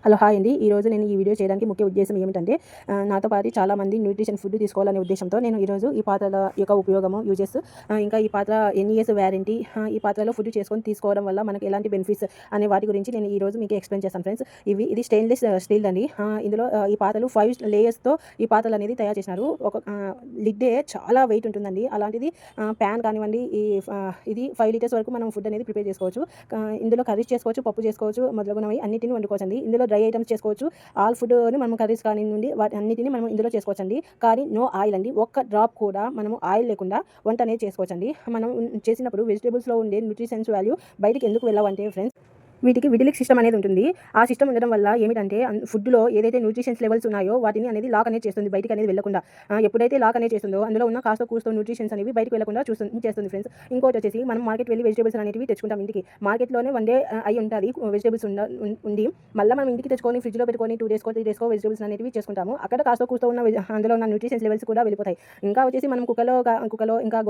Hello hi అండి. ఈరోజు నేను ఈ వీడియో చేయడానికి ముఖ్య ఉద్దేశం ఏమిటంటే నాతో పాటు చాలామంది న్యూట్రిషన్ ఫుడ్ తీసుకోవాలనే ఉద్దేశంతో నేను ఈరోజు ఈ పాత్రల యొక్క ఉపయోగము యూజెస్ ఇంకా ఈ పాత్ర ఎన్ని ఇయర్స్ వ్యారంటీ, ఈ పాత్రలో ఫుడ్ చేసుకొని తీసుకోవడం వల్ల మనకి ఎలాంటి బెనిఫిట్స్ అనే వాటి గురించి నేను ఈరోజు మీకు ఎక్స్ప్లెయిన్ చేస్తాను ఫ్రెండ్స్. ఇది స్టెయిన్లెస్ స్టీల్ అండి. ఇందులో ఈ పాత్రలు 5 లేయర్స్తో ఈ పాత్రలు అనేది తయారు చేసినారు. ఒక లిడ్డే చాలా వెయిట్ ఉంటుందండి. అలాంటిది ప్యాన్ కానివ్వండి, ఇది 5 లీటర్స్ వరకు మనం ఫుడ్ అనేది ప్రిపేర్ చేసుకోవచ్చు. ఇందులో కర్రీస్ చేసుకోవచ్చు, పప్పు చేసుకోవచ్చు, మొదలగునవి అన్నిటిని వండుకోవచ్చు అండి. ఇందులో డ్రై ఐటమ్స్ చేసుకోవచ్చు. ఆల్ ఫుడ్ని మనం కర్రీస్ కానీ నుండి వాటి అన్నిటిని మనం ఇందులో చేసుకోవచ్చు అండి. కానీ నో ఆయిల్ అండి. ఒక్క డ్రాప్ కూడా మనము ఆయిల్ లేకుండా వంట అనేది చేసుకోవచ్చు అండి. మనం చేసినప్పుడు వెజిటేబుల్స్లో ఉండే న్యూట్రిషన్స్ వాల్యూ బయటికి ఎందుకు వెళ్ళవంటే ఫ్రెండ్స్, వీటికి విటిలిక్ సిస్టమ్ అనేది ఉంటుంది. ఆ సిస్టమ్ ఉండడం వల్ల ఏమిటంటే ఫుడ్లో ఏదైతే న్యూట్రిషన్స్ లెవెల్స్ ఉన్నాయో వాటిని అనేది లాక్ అనేది చేస్తుంది, బయటికి అనేది వెళ్ళకుండా. ఎప్పుడైతే లాక్ అనేది చేస్తుందో అందులో ఉన్న కాస్త కూస్తో న్యూట్రిషన్స్ అనేవి బయటకు వెళ్ళకుండా చేస్తుంది ఫ్రెండ్స్. ఇంకోటి వచ్చేసి మనం మార్కెట్ వెళ్ళి వెజిటేబుల్స్ అనేవి తెచ్చుకుంటాం ఇంటికి. మార్కెట్లోనే వన్ డే అయి ఉంటుంది వెజిటేబుల్స్ ఉండి మళ్ళీ మనం ఇంటికి తెచ్చుకొని ఫ్రిడ్జ్లో పెట్టుకొని 2 డేస్కో 3 డేస్కో వెజిటేబుల్స్ అనేవి చేసుకుంటాము. అక్కడ కాస్త కూస్తో ఉన్న అందులో ఉన్న న్యూట్రిషన్స్ లెవెల్స్ కూడా వెళ్ళిపోతాయి. ఇంకా వచ్చేసి మనం కుక్కలో ఇంకా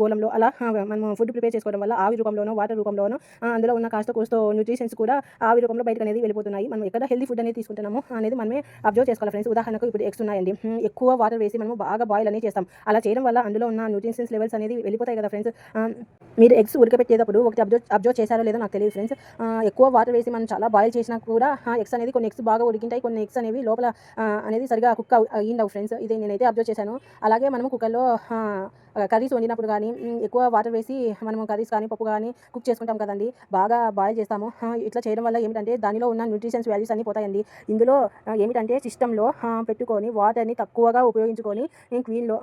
గోళంలో అలా మనం ఫుడ్ ప్రిపేర్ చేసుకోవడం వల్ల ఆవి రూపంలోనో వాటర్ రూపంలోనో అందులో ఉన్న కాస్త కూస్తో న్యూట్రిషన్స్ కూడా ఆవి రూపంలో బయటకు అనేది వెళ్ళిపోతున్నాయి. మనం ఎక్కడ హెల్తీ ఫుడ్ అనేది తీసుకుంటున్నాము అనేది మనమే అబ్జర్వ్ చేసుకోవాలి ఫ్రెండ్స్. ఉదాహరణకు ఇప్పుడు ఎగ్స్ ఉన్నాయండి. ఎక్కువ వాటర్ వేసి మనం బాగా బాయిల్ అనేది చేస్తాం. అలా చేయడం వల్ల అందులో ఉన్న న్యూట్రిషన్స్ లెవెల్స్ అనేది వెళ్ళిపోతాయి కదా ఫ్రెండ్స్. మీరు ఎగ్స్ ఉడకబెట్టేటప్పుడు ఒకటి అబ్జర్వ్ చేశారో లేదో నాకు తెలియదు ఫ్రెండ్స్. ఎక్కువ వాటర్ వేసి మనం చాలా బాయిల్ చేసినా కూడా ఎగ్స్ అనేది కొన్ని ఎగ్స్ బాగా ఉడికింటాయి, కొన్ని ఎగ్స్ అనేవి లోపల అనేది సరిగా కుక్ అయ్యిండవు ఫ్రెండ్స్. ఇది నేనైతే అబ్జర్వ్ చేశాను. అలాగే మనము కుక్కర్లో కర్రీస్ వండినప్పుడు కానీ ఎక్కువ వాటర్ వేసి మనము కర్రీస్ కానీ పప్పు కానీ కుక్ చేసుకుంటాం కదండి, బాగా బాయిల్ చేస్తాము. ఇట్లా చేయడం వల్ల ఏమిటంటే దానిలో ఉన్న న్యూట్రిషన్స్ వాల్యూస్ అన్నీ పోతాయండి. ఇందులో ఏమిటంటే సిస్టంలో పెట్టుకొని వాటర్ని తక్కువగా ఉపయోగించుకొని క్వీన్లో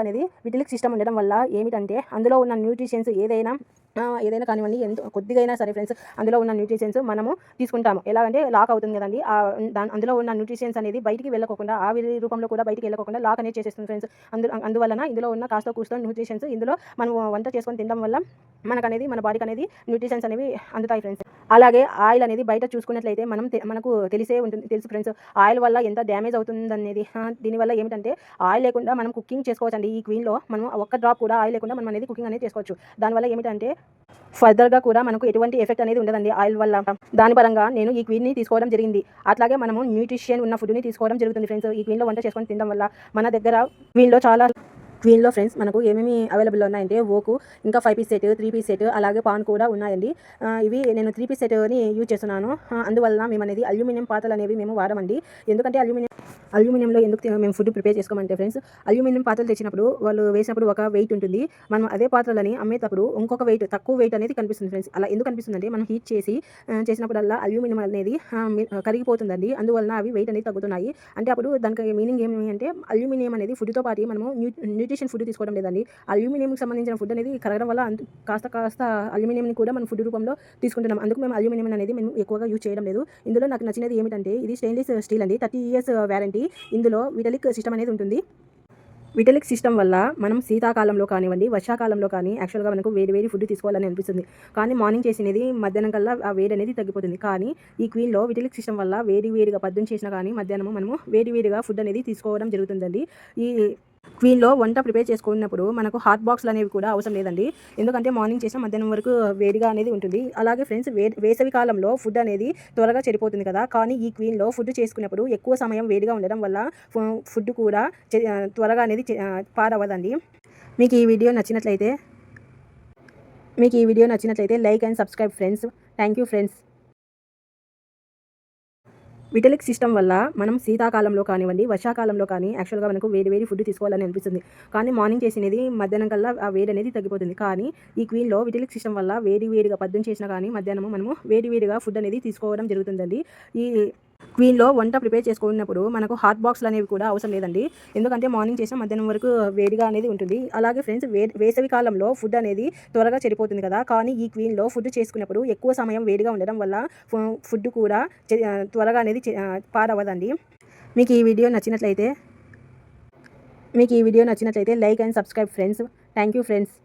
అనేది విటిలిక్ సిస్టమ్ ఉండడం వల్ల ఏమిటంటే అందులో ఉన్న న్యూట్రిషన్స్ ఏదైనా కానివ్వండి, ఎంతో కొద్దిగా అయినా సరే ఫ్రెండ్స్, అందులో ఉన్న న్యూట్రిషన్స్ మనము తీసుకుంటాము. ఎలాగంటే లాక్ అవుతుంది కదండి, అందులో ఉన్న న్యూట్రిషన్స్ అనేది బయటికి వెళ్ళకోకుండా ఆవిరి రూపంలో కూడా బయటికి వెళ్ళకోకుండా లాక్ అనేది చేసేస్తుంది ఫ్రెండ్స్. అందువలన ఇందులో ఉన్న కాస్త కూస్తో న్యూట్రిషన్స్ ఇందులో మనం వంట చేసుకొని తినడం వల్ల మనకనేది మన బాడీకి అనేది న్యూట్రిషన్స్ అనేవి అందుతాయి ఫ్రెండ్స్. అలాగే ఆయిల్ అనేది బయట చూసుకున్నట్లయితే మనకు తెలుసు ఫ్రెండ్స్, ఆయిల్ వల్ల ఎంత డ్యామేజ్ అవుతుందనేది. దీనివల్ల ఏమిటంటే ఆయిల్ లేకుండా మనం కుకింగ్ చేసుకోవచ్చు అండి. ఈ క్వీన్లో మనం ఒక్క డ్రాప్ కూడా ఆయిల్ లేకుండా మనం అనేది కుకింగ్ అనేది చేసుకోవచ్చు. దానివల్ల ఏమిటంటే ఫర్దర్గా కూడా మనకు ఎటువంటి ఎఫెక్ట్ అనేది ఉండదండి ఆయిల్ వల్ల. దాని పరంగా నేను ఈ క్వీన్ని తీసుకోవడం జరిగింది. అట్లాగే మనము న్యూట్రిషన్ ఉన్న ఫుడ్ని తీసుకోవడం జరుగుతుంది ఫ్రెండ్స్. ఈ క్వీన్లో వంట చేసుకొని తినడం వల్ల మన దగ్గర క్వీన్లో ఫ్రెండ్స్ మనకు ఏమేమి అవైలబుల్ ఉన్నాయంటే ఓకు, ఇంకా 5 పీస్ సెట్, 3 పీస్ సెట్, అలాగే పాన్ కూడా ఉన్నాయండి. ఇవి నేను 3 పీస్ సెట్ని యూజ్ చేస్తున్నాను. అందువల్ల మేము అనేది అల్యూమినియం పాత్రలు అనేవి మేము వాడమండి. ఎందుకంటే అల్యూమినియంలో ఎందుకు మేము ఫుడ్ ప్రిపేర్ చేసుకోమంటే ఫ్రెండ్స్, అల్యూమినియం పాత్రలు తెచ్చినప్పుడు వాళ్ళు వేసినప్పుడు ఒక వెయిట్ ఉంటుంది. మనం అదే పాత్రలని అమ్మేటప్పుడు ఇంకొక వెయిట్, తక్కువ వెయిట్ అనేది కనిపిస్తుంది ఫ్రెండ్స్. అలా ఎందుకు కనిపిస్తుందంటే మనం హీట్ చేసినప్పుడల్లా అల్యూమినియం అనేది కరిగిపోతుందండి. అందువలన అవి వెయిట్ అనేది తగ్గుతున్నాయి. అంటే అప్పుడు దానికి మీనింగ్ ఏమి అంటే అల్యూమినియం అనేది ఫుడ్తో పాటు మనము న్యూట్రిషన్ ఫుడ్ తీసుకోవడం లేదండి. అల్యూమినియంకి సంబంధించిన ఫుడ్ అనేది కరగడం వల్ల కాస్త అల్యూమినియంని కూడా మనం ఫుడ్ రూపంలో తీసుకుంటున్నాం. అందుకు మేము అల్యూమినియం అనేది మేము ఎక్కువగా యూజ్ చేయడం లేదు. ఇందులో నాకు నచ్చినది ఏమిటంటే ఇది స్టెయిన్లెస్ స్టీల్ అండి, 30 ఇయర్స్ వ్యారంటీ. ఇందులో విటలిక్ సిస్టమ్ అనేది ఉంటుంది. విటలిక్ సిస్టమ్ వల్ల మనం శీతాకాలంలో కానివ్వండి, వర్షాకాలంలో కానీ యాక్చువల్గా మనకు వేడి ఫుడ్ తీసుకోవాలని అనిపిస్తుంది. కానీ మార్నింగ్ చేసినది మధ్యాహ్నం కల్లా ఆ వేడి అనేది తగ్గిపోతుంది. కానీ ఈ క్వీన్లో విటలిక్ సిస్టమ్ వల్ల వేడిగా పద్దును చేసినా కానీ మధ్యాహ్నం మనము వేడిగా ఫుడ్ అనేది తీసుకోవడం జరుగుతుందండి. ఈ క్వీన్లో వంట ప్రిపేర్ చేసుకున్నప్పుడు మనకు హాట్ బాక్స్లు అనేవి కూడా అవసరం లేదండి. ఎందుకంటే మార్నింగ్ చేసిన మధ్యాహ్నం వరకు వేడిగా అనేది ఉంటుంది. అలాగే ఫ్రెండ్స్, వేసవి కాలంలో ఫుడ్ అనేది త్వరగా చెడిపోతుంది కదా, కానీ ఈ క్వీన్లో ఫుడ్ చేసుకున్నప్పుడు ఎక్కువ సమయం వేడిగా ఉండడం వల్ల ఫుడ్ కూడా త్వరగా అనేది పాడవదండి. మీకు ఈ వీడియో నచ్చినట్లయితే like and subscribe friends. Thank you friends. విటలిక్ సిస్టమ్ వల్ల మనం శీతాకాలంలో కానివ్వండి, వర్షాకాలంలో కానీ యాక్చువల్గా మనకు వేడి ఫుడ్ తీసుకోవాలని అనిపిస్తుంది. కానీ మార్నింగ్ చేసినది మధ్యాహ్నం కల్లా ఆ వేడి అనేది తగ్గిపోతుంది. కానీ ఈ క్వీన్లో విటలిక్ సిస్టమ్ వల్ల వేడిగా పద్దును చేసినా కానీ మధ్యాహ్నం మనము వేడిగా ఫుడ్ అనేది తీసుకోవడం జరుగుతుందండి. ఈ క్వీన్లో వంట ప్రిపేర్ చేసుకున్నప్పుడు మనకు హాట్ బాక్స్లు అనేవి కూడా అవసరం లేదండి. ఎందుకంటే మార్నింగ్ చేసిన మధ్యాహ్నం వరకు వేడిగా అనేది ఉంటుంది. అలాగే ఫ్రెండ్స్, వేసవి కాలంలో ఫుడ్ అనేది త్వరగా చెడిపోతుంది కదా, కానీ ఈ క్వీన్లో ఫుడ్ చేసుకున్నప్పుడు ఎక్కువ సమయం వేడిగా ఉండడం వల్ల ఫుడ్ కూడా త్వరగా అనేది పాడవదండి. మీకు ఈ వీడియో నచ్చినట్లయితే like and subscribe friends. Thank you friends.